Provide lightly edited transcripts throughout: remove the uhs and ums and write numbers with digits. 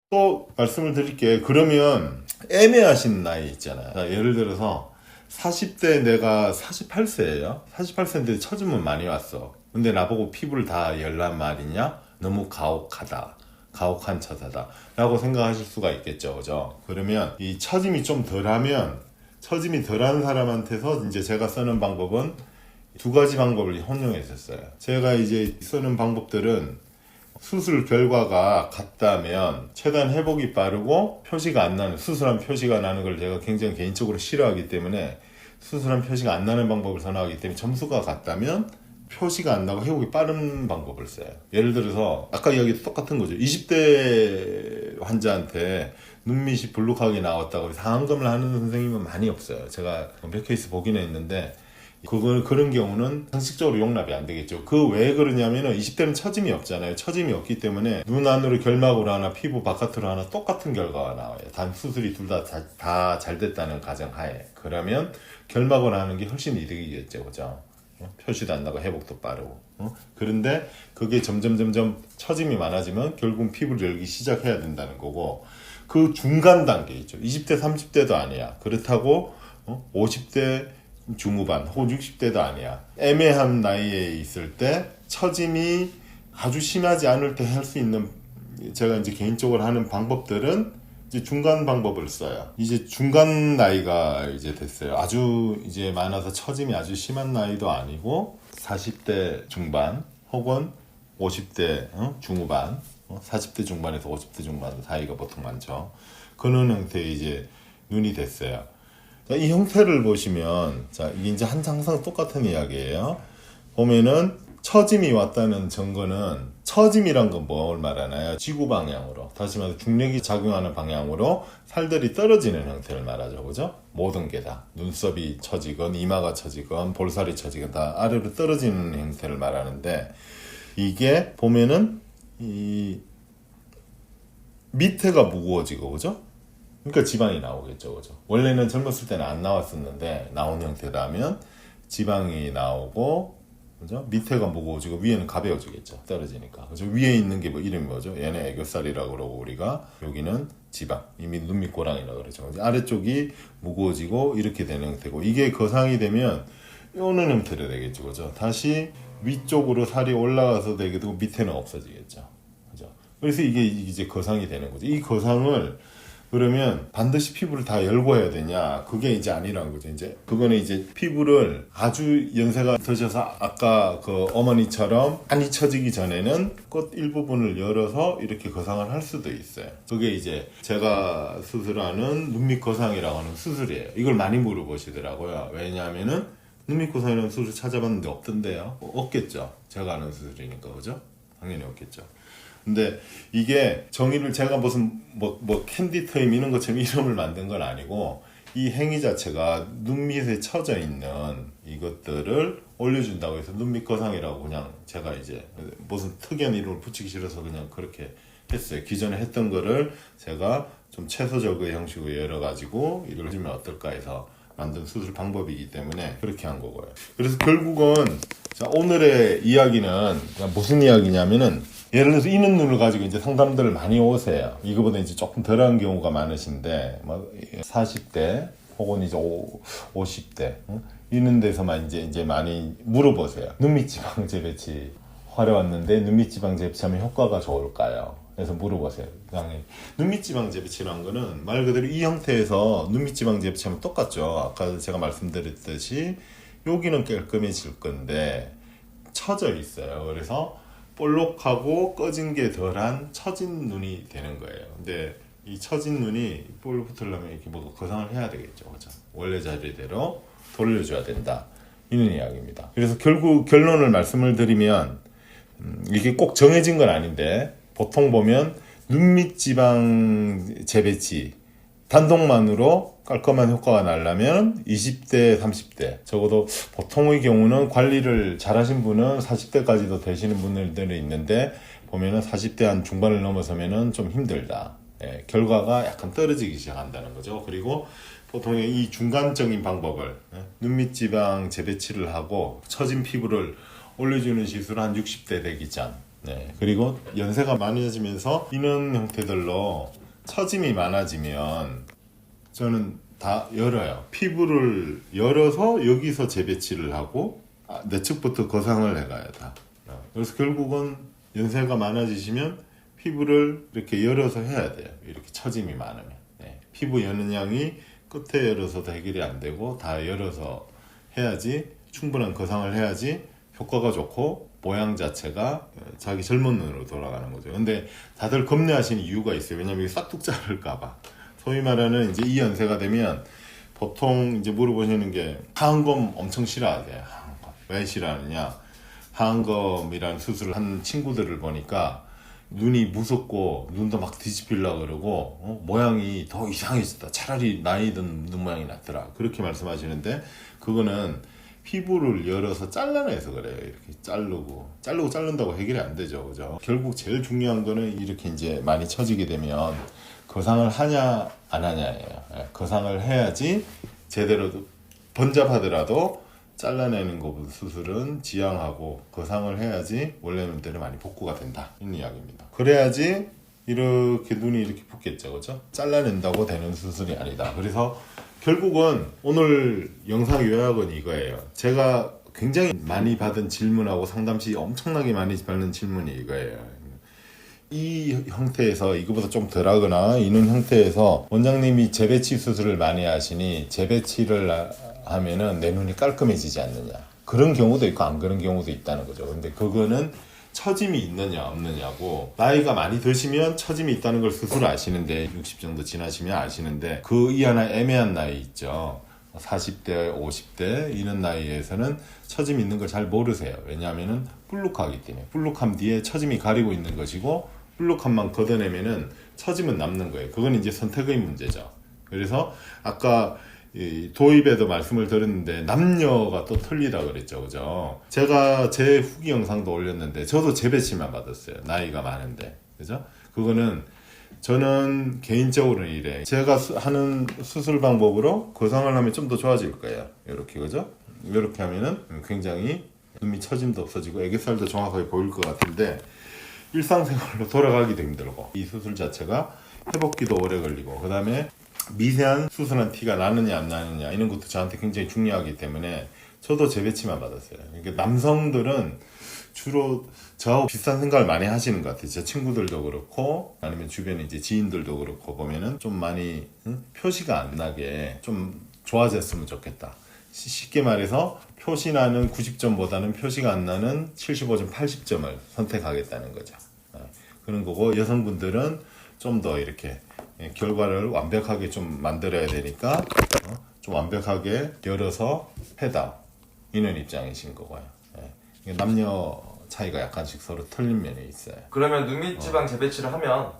또 말씀을 드릴게. 그러면 애매하신 나이 있잖아요. 자, 예를 들어서 40대 내가 48세예요. 48세인데 처짐은 많이 왔어. 근데 나보고 피부를 다 열란 말이냐? 너무 가혹하다. 가혹한 처사다. 라고 생각하실 수가 있겠죠. 그죠? 그러면 이 처짐이 좀 덜하면, 처짐이 덜한 사람한테서 이제 제가 쓰는 방법은 두 가지 방법을 혼용했었어요. 제가 이제 쓰는 방법들은 수술 결과가 같다면 최대한 회복이 빠르고 표시가 안 나는, 수술한 표시가 나는 걸 제가 굉장히 개인적으로 싫어하기 때문에 수술한 표시가 안 나는 방법을 선호하기 때문에 점수가 같다면 표시가 안 나고 회복이 빠른 방법을 써요. 예를 들어서 아까 이야기 똑같은 거죠. 20대 환자한테 눈밑이 불룩하게 나왔다고 상안검을 하는 선생님은 많이 없어요. 제가 몇 케이스 보기는 했는데 그런 경우는 상식적으로 용납이 안 되겠죠. 그 왜 그러냐면은 20대는 처짐이 없잖아요. 처짐이 없기 때문에 눈 안으로 결막으로 하나 피부 바깥으로 하나 똑같은 결과가 나와요. 단 수술이 둘 다 잘 됐다는 가정하에. 그러면 결막으로 하는 게 훨씬 이득이겠죠. 그죠? 표시도 안 나고 회복도 빠르고. 그런데 그게 점점 처짐이 많아지면 결국 피부를 열기 시작해야 된다는 거고, 그 중간 단계 있죠. 20대 30대도 아니야. 그렇다고 50대 중후반 혹은 60대도 아니야. 애매한 나이에 있을 때 처짐이 아주 심하지 않을 때 할 수 있는, 제가 이제 개인적으로 하는 방법들은 이제 중간 방법을 써요. 이제 중간 나이가 이제 됐어요. 아주 이제 많아서 처짐이 아주 심한 나이도 아니고 40대 중반 혹은 50대 중후반, 40대 중반에서 50대 중반 사이가 보통 많죠. 그런 형태의 이제 눈이 됐어요. 자, 이 형태를 보시면, 자, 이게 이제 항상 똑같은 이야기예요. 보면은 처짐이 왔다는 증거는, 처짐이란 건 뭘 말하나요? 지구 방향으로, 다시 말해서 중력이 작용하는 방향으로 살들이 떨어지는 형태를 말하죠. 그죠? 모든 게 다. 눈썹이 처지건, 이마가 처지건, 볼살이 처지건 다 아래로 떨어지는 형태를 말하는데, 이게 보면은 이 밑에가 무거워지고, 그죠? 그러니까 지방이 나오겠죠. 그죠? 원래는 젊었을 때는 안 나왔었는데 나온 형태라면 지방이 나오고, 그죠? 밑에가 무거워지고 위에는 가벼워지겠죠. 떨어지니까. 그죠? 위에 있는 게 뭐 이름이 뭐죠? 얘는 애교살이라고 그러고 우리가, 여기는 지방, 이미 눈밑고랑이라고 그러죠. 그죠? 아래쪽이 무거워지고 이렇게 되는 형태고, 이게 거상이 되면 요는 형태로 되겠죠. 그죠? 다시 위쪽으로 살이 올라가서 되게 되고 밑에는 없어지겠죠. 그죠? 그래서 이게 이제 거상이 되는 거죠. 이 거상을 그러면 반드시 피부를 다 열고 해야 되냐? 그게 이제 아니라는 거죠. 이제 그거는 이제 피부를 아주 연세가 드셔서 아까 그 어머니처럼 많이 처지기 전에는 꽃 일부분을 열어서 이렇게 거상을 할 수도 있어요. 그게 이제 제가 수술하는 눈밑 거상이라고 하는 수술이에요. 이걸 많이 물어보시더라고요. 왜냐하면은 눈밑 거상이라는 수술 찾아봤는데 없던데요. 없겠죠. 제가 아는 수술이니까. 그죠? 당연히 없겠죠. 근데 이게 정의를 제가 무슨 뭐 캔디 트임 이런 것처럼 이름을 만든 건 아니고, 이 행위 자체가 눈밑에 처져 있는 이것들을 올려준다고 해서 눈밑 거상이라고 그냥 제가 이제 무슨 특이한 이름을 붙이기 싫어서 그냥 그렇게 했어요. 기존에 했던 거를 제가 좀 최소적의 형식으로 열어가지고 이걸 해주면 어떨까 해서 만든 수술 방법이기 때문에 그렇게 한 거고요. 그래서 결국은 자, 오늘의 이야기는 무슨 이야기냐면은, 예를 들어서 이는 눈을 가지고 이제 상담들을 많이 오세요. 이거보다 이제 조금 덜한 경우가 많으신데, 뭐 40대 혹은 이제 50대 이런 데서만 이제 많이 물어보세요. 눈밑 지방 재배치 하러 왔는데 눈밑 지방 재배치하면 효과가 좋을까요? 그래서 물어보세요. 눈밑 지방 재배치라는 거는 말 그대로 이 형태에서 눈밑 지방 재배치하면 똑같죠. 아까 제가 말씀드렸듯이 여기는 깔끔해질 건데 처져 있어요. 그래서 볼록하고 꺼진 게 덜한 처진 눈이 되는 거예요. 근데 이 처진 눈이 볼록 붙으려면 이렇게 뭐 거상을 해야 되겠죠. 그죠? 원래 자리대로 돌려줘야 된다. 이런 이야기입니다. 그래서 결국 결론을 말씀을 드리면, 이게 꼭 정해진 건 아닌데 보통 보면 눈밑 지방 재배치 단독만으로 깔끔한 효과가 나려면 20대, 30대, 적어도 보통의 경우는 관리를 잘하신 분은 40대까지도 되시는 분들이 있는데, 보면은 40대 한 중반을 넘어서면은 좀 힘들다. 예, 결과가 약간 떨어지기 시작한다는 거죠. 그리고 보통 이 중간적인 방법을, 눈밑 지방 재배치를 하고 처진 피부를 올려주는 시술을 한 60대 되기 전, 네. 그리고 연세가 많아지면서 이런 형태들로 처짐이 많아지면 저는 다 열어요. 피부를 열어서 여기서 재배치를 하고 내측부터 거상을 해가야 다. 그래서 결국은 연세가 많아지시면 피부를 이렇게 열어서 해야 돼요. 이렇게 처짐이 많으면. 네. 피부 여는 양이 끝에 열어서도 해결이 안 되고 다 열어서 해야지 충분한 거상을 해야지 효과가 좋고 모양 자체가 자기 젊은 눈으로 돌아가는 거죠. 근데 다들 겁내하시는 이유가 있어요. 왜냐면 이게 싹둑 자를까봐. 소위 말하는 이제 이 연세가 되면 보통 이제 물어보시는 게 하안검 엄청 싫어하세요. 하안검. 왜 싫어하느냐? 하안검이라는 수술을 한 친구들을 보니까 눈이 무섭고 눈도 막 뒤집히려고 그러고 모양이 더 이상해졌다. 차라리 나이 든 눈 모양이 낫더라. 그렇게 말씀하시는데 그거는 피부를 열어서 잘라내서 그래요. 이렇게 자른다고 해결이 안 되죠. 그죠? 결국 제일 중요한 거는 이렇게 이제 많이 처지게 되면 거상을 하냐 안 하냐예요. 거상을 해야지 제대로 번잡하더라도 잘라내는 것보다 수술은 지양하고 거상을 해야지 원래 눈대로 많이 복구가 된다. 이런 이야기입니다. 그래야지 이렇게 눈이 이렇게 붙겠죠. 그죠? 잘라낸다고 되는 수술이 아니다. 그래서 결국은 오늘 영상 요약은 이거예요. 제가 굉장히 많이 받은 질문하고 상담 시 엄청나게 많이 받는 질문이 이거예요. 이 형태에서 이거보다 좀 덜하거나 이런 형태에서 원장님이 재배치 수술을 많이 하시니 재배치를 하면은 내 눈이 깔끔해지지 않느냐. 그런 경우도 있고 안 그런 경우도 있다는 거죠. 근데 그거는 처짐이 있느냐 없느냐고. 나이가 많이 드시면 처짐이 있다는 걸 스스로 아시는데 60 정도 지나시면 아시는데 그 이하나 애매한 나이 있죠. 40대, 50대 이런 나이에서는 처짐이 있는 걸 잘 모르세요. 왜냐하면은 불룩하기 때문에. 불룩함 뒤에 처짐이 가리고 있는 것이고 불룩함만 걷어내면은 처짐은 남는 거예요. 그건 이제 선택의 문제죠. 그래서 아까 도입에도 말씀을 드렸는데 남녀가 또 틀리다 그랬죠. 그죠? 제가 제 후기 영상도 올렸는데 저도 재배치만 받았어요. 나이가 많은데. 그죠? 그거는 저는 개인적으로는 이래. 제가 하는 수술 방법으로 거상을 하면 좀 더 좋아질 거예요. 이렇게. 그죠? 이렇게 하면은 굉장히 눈밑 처짐도 없어지고 애교살도 정확하게 보일 것 같은데 일상생활로 돌아가기도 힘들고 이 수술 자체가 회복기도 오래 걸리고 그 다음에 미세한 수술한 티가 나느냐 안 나느냐 이런 것도 저한테 굉장히 중요하기 때문에 저도 재배치만 받았어요. 그러니까 남성들은 주로 저하고 비슷한 생각을 많이 하시는 것 같아요. 제 친구들도 그렇고 아니면 주변에 이제 지인들도 그렇고 보면은 좀 많이 표시가 안 나게 좀 좋아졌으면 좋겠다. 쉽게 말해서 표시나는 90점보다는 표시가 안 나는 75점, 80점을 선택하겠다는 거죠. 그런 거고 여성분들은 좀 더 이렇게 결과를 완벽하게 좀 만들어야 되니까 좀 완벽하게 열어서 해다 이런 입장이신 거고요. 남녀 차이가 약간씩 서로 틀린 면이 있어요. 그러면 눈밑 지방 재배치를 하면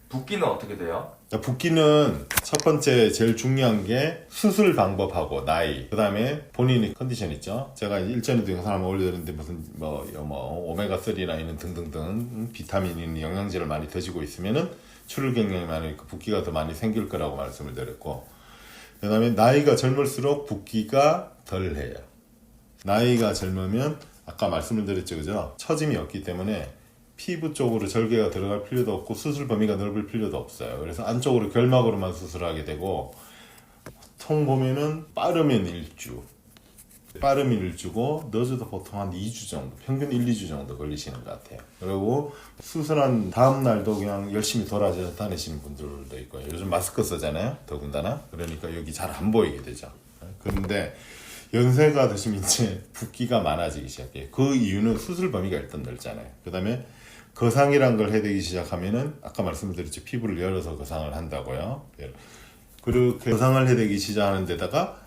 붓기는 어떻게 돼요? 붓기는 첫 번째 제일 중요한 게 수술 방법하고 나이 그 다음에 본인의 컨디션 있죠. 제가 일전에도 영상 한번 올려드렸는데 무슨 오메가3나 이런 등등등 비타민 영양제를 많이 드시고 있으면은 출혈 경향이 많으니까 붓기가 더 많이 생길 거라고 말씀을 드렸고 그 다음에 나이가 젊을수록 붓기가 덜해요. 나이가 젊으면 아까 말씀을 드렸죠. 그죠? 처짐이 없기 때문에 피부 쪽으로 절개가 들어갈 필요도 없고 수술 범위가 넓을 필요도 없어요. 그래서 안쪽으로 결막으로만 수술하게 되고 보통 보면은 빠르면 1주 빠르면 1주고 늦어도 보통 한 2주 정도 평균 1, 2주 정도 걸리시는 것 같아요. 그리고 수술한 다음 날도 그냥 열심히 돌아서 다니시는 분들도 있고요. 요즘 마스크 쓰잖아요. 더군다나 그러니까 여기 잘 안 보이게 되죠. 그런데 연세가 드시면 이제 붓기가 많아지기 시작해요. 그 이유는 수술 범위가 일단 넓잖아요. 그 다음에 거상이란 걸 해대기 시작하면은 아까 말씀드렸죠. 피부를 열어서 거상을 한다고요. 그렇게 거상을 해대기 시작하는 데다가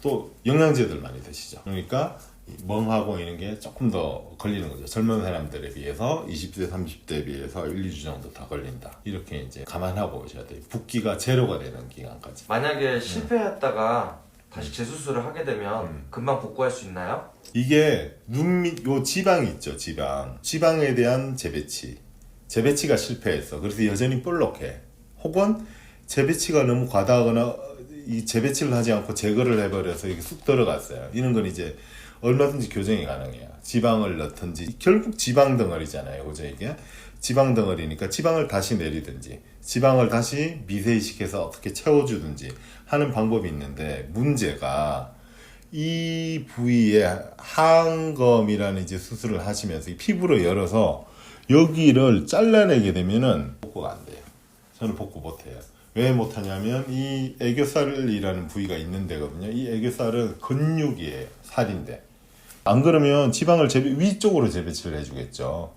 또 영양제들 많이 드시죠. 그러니까 멍하고 이런 게 조금 더 걸리는 거죠. 젊은 사람들에 비해서 20대, 30대에 비해서 1, 2주 정도 더 걸린다. 이렇게 이제 감안하고 오셔야 돼요. 붓기가 제로가 되는 기간까지. 만약에 실패했다가 다시 재수술을 하게 되면 금방 복구할 수 있나요? 이게 눈밑 요 지방이 있죠. 지방에 대한 재배치가 실패했어. 그래서 여전히 볼록해. 혹은 재배치가 너무 과다하거나 이 재배치를 하지 않고 제거를 해버려서 이게 쑥 들어갔어요. 이런 건 이제 얼마든지 교정이 가능해요. 지방을 넣든지 결국 지방 덩어리잖아요. 그죠 이게? 지방 덩어리니까 지방을 다시 내리든지 지방을 다시 미세시켜서 어떻게 채워주든지 하는 방법이 있는데 문제가 이 부위에 하안검이라는 이제 수술을 하시면서 이 피부를 열어서 여기를 잘라내게 되면은 복구가 안 돼요. 저는 복구 못해요. 왜 못하냐면 이 애교살이라는 부위가 있는 데거든요. 이 애교살은 근육이에요. 살인데. 안 그러면 지방을 위쪽으로 재배치를 해주겠죠.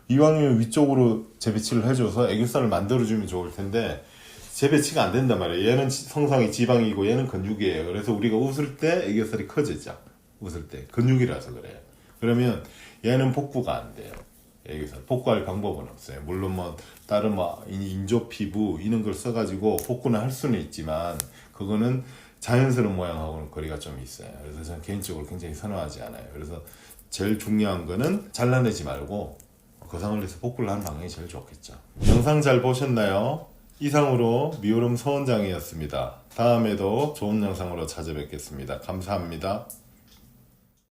이왕이면 위쪽으로 재배치를 해줘서 애교살을 만들어주면 좋을 텐데 재배치가 안 된단 말이에요. 얘는 성상이 지방이고 얘는 근육이에요. 그래서 우리가 웃을 때 애교살이 커지죠. 웃을 때 근육이라서 그래요. 그러면 얘는 복구가 안 돼요. 애교살 복구할 방법은 없어요. 물론 뭐 다른 뭐 인조 피부 이런 걸 써가지고 복구는 할 수는 있지만 그거는 자연스러운 모양하고는 거리가 좀 있어요. 그래서 저는 개인적으로 굉장히 선호하지 않아요. 그래서 제일 중요한 거는 잘라내지 말고 거상을 내서 복구를 하는 방향이 제일 좋겠죠. 영상 잘 보셨나요? 이상으로 미오름 서원장이었습니다. 다음에도 좋은 영상으로 찾아뵙겠습니다. 감사합니다.